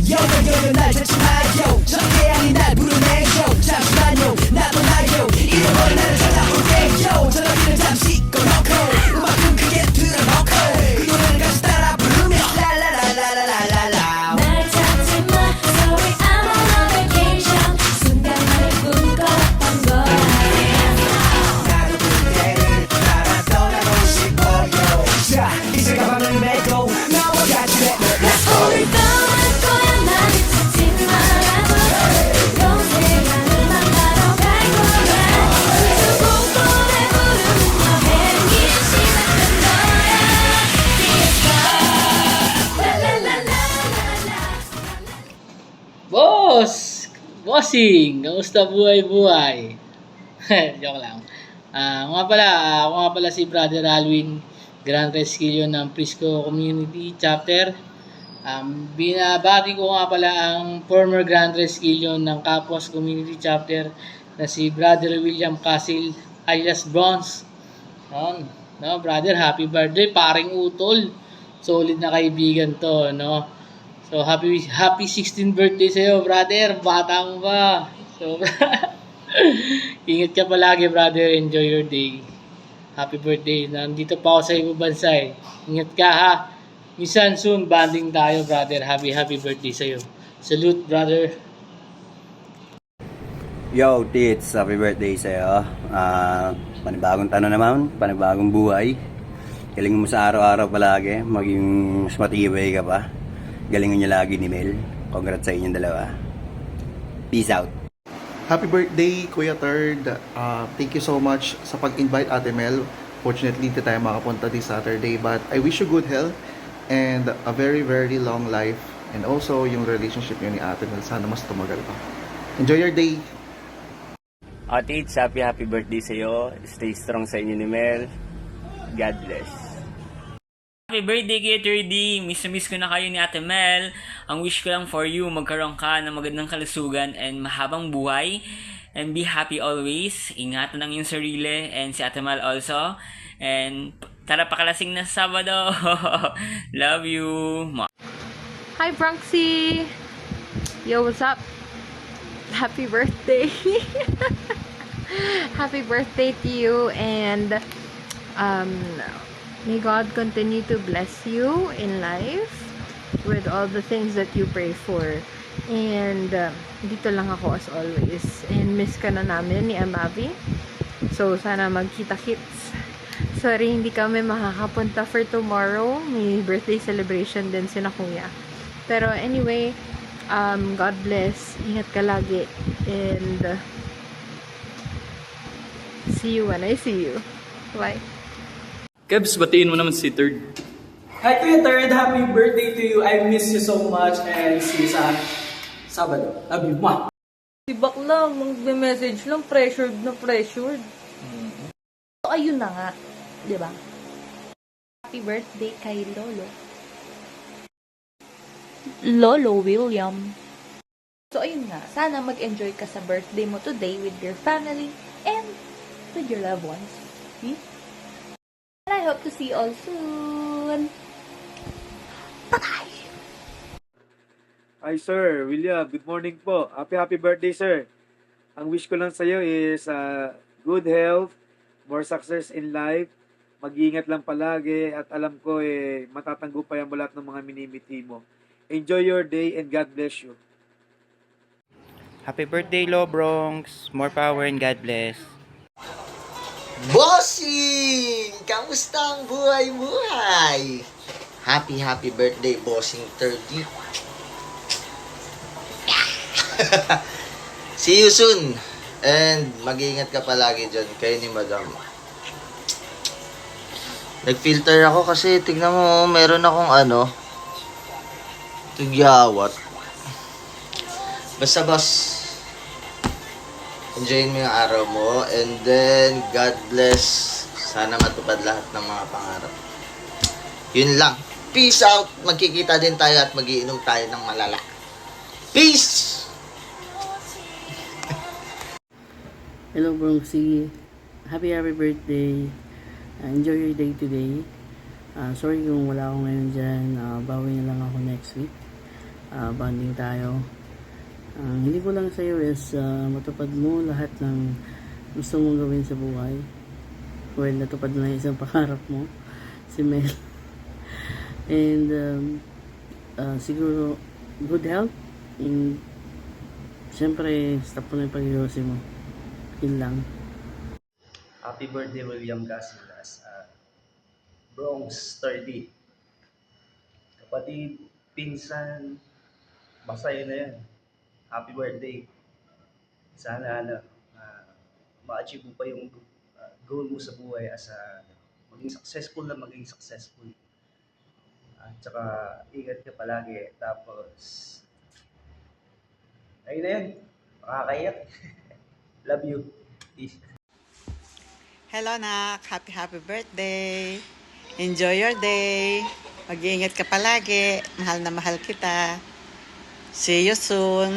요요요요 날 찾지 마요 저 태양이 날 부르네요 잠시만요 나도 나요 잃어버린 나를 찾아올게요 전화기를 잠시 꺼놓고 음악은 크게 틀어놓고 그 노래를 같이 따라 부르며 라라라라라라라 날 찾지 마 Sorry I'm on a vacation 순간을 꿈꿨던 거야 나도 그대를 따라 떠나고 싶어요 자 이제 가방을 메고 너와 같이 오늘 떠날 거야 날 찾지 말아도 평생 만나러 갈 거야 그 꿈꿔내 부르는 여행이 시작된 거야 Boss! Bossing! Kamusta buhay-buhay? Joke lang. Ako nga pala si Brother Alwin, Grand Rescue ng Prisco Community Chapter. Binabati ko nga pala ang former Grand Rescue ng Kapos Community Chapter na si Brother William Casil alias Bronze. No, brother, happy birthday, paring utol. Solid na kaibigan to, no? So, happy 16th birthday sa'yo, brother. Bata mo ba? So, ingat ka palagi, brother. Enjoy your day. Happy birthday. Nandito pa ako sa ibang bansa eh. Ingat ka, ha? Minsan soon, banding tayo, brother. Happy birthday sa'yo. Salute, brother. Yo, Tits, happy birthday sa'yo. Panibagong tanong naman, panibagong buhay. Galing mo sa araw-araw palagi, maging mas matibay ka pa. Galingan niyo lagi ni Mel. Congrats sa inyong dalawa. Peace out. Happy birthday, Kuya Third. Thank you so much sa pag-invite, Ate Mel. Fortunately, hindi tayo makapunta this Saturday. But I wish you good health and a very, very long life. And also, yung relationship niyo ni Ate Mel, sana mas tumagal pa. Enjoy your day! Tits, happy birthday sa'yo. Stay strong sa inyo ni Mel. God bless. Happy birthday kay 3D! Miss ko na kayo ni Ate Mel. Ang wish ko lang for you, magkaroon ka ng magandang kalusugan and mahabang buhay. And be happy always. Ingatan ang iyong sarili and si Ate Mel also. And tara pakalasing na sa Sabado. Love you! Hi, Bronxy! Yo, what's up? Happy birthday! Happy birthday to you and may God continue to bless you in life with all the things that you pray for. And dito lang ako as always. And miss ka na namin ni Amavi. So, sana magkita-kits. Sorry, hindi kami makakapunta for tomorrow. May birthday celebration din si Kuya. Pero anyway, God bless. Ingat ka lagi. And see you when I see you. Bye. Kebs, batiin mo naman si Third. Hi Kuya Third, happy birthday to you. I miss you so much and see you sa Sabado. Love you, ma. Si Baklang, mag-message lang, pressured na pressured. So, ayun na nga. Diba? Happy birthday kay Lolo. Lolo William. So, ayun nga. Sana mag-enjoy ka sa birthday mo today with your family and with your loved ones. See? I hope to see you all soon. Bye-bye! Hi sir, William, good morning po. Happy birthday sir. Ang wish ko lang sa iyo is good health, more success in life, mag-iingat lang palagi at alam ko matatanggupayan mo lahat ng mga minimiti mo. Enjoy your day and God bless you. Happy birthday, Lo Bronx. More power and God bless. Bossing! Kamusta ang buhay-buhay? Happy birthday, Bossing 30. See you soon. And mag-iingat ka palagi dyan, kayo ni Madam. Nag-filter ako kasi tignan mo, meron akong tugyawat. Basta boss, enjoyin mo yung araw mo and then God bless. Sana matupad lahat ng mga pangarap. Yun lang. Peace out. Magkikita din tayo at magiinom tayo ng malala. Peace! Hello Bronxy. Happy birthday. Enjoy your day today. Sorry kung wala ako ngayon dyan. Bawi na lang ako next week. bonding tayo. Hindi ko lang sa'yo is matupad mo lahat ng gusto mong gawin sa buhay. Well, natupad na isang pangarap mo, si Mel. And siguro good health, and syempre stop mo na yung pag-iossi mo. Yun lang. Happy birthday, William Casillas. Bronx 30. Kapatid, pinsan, basta yun na yan. Happy birthday. Sana ma-achieve mo pa yung goal mo sa buhay as maging successful. At saka ingat ka palagi. Tapos, ayun na yun. Makakaiyak. Love you. Peace. Hello, Nak. Happy birthday. Enjoy your day. Mag-iingat ka palagi. Mahal na mahal kita. See you soon.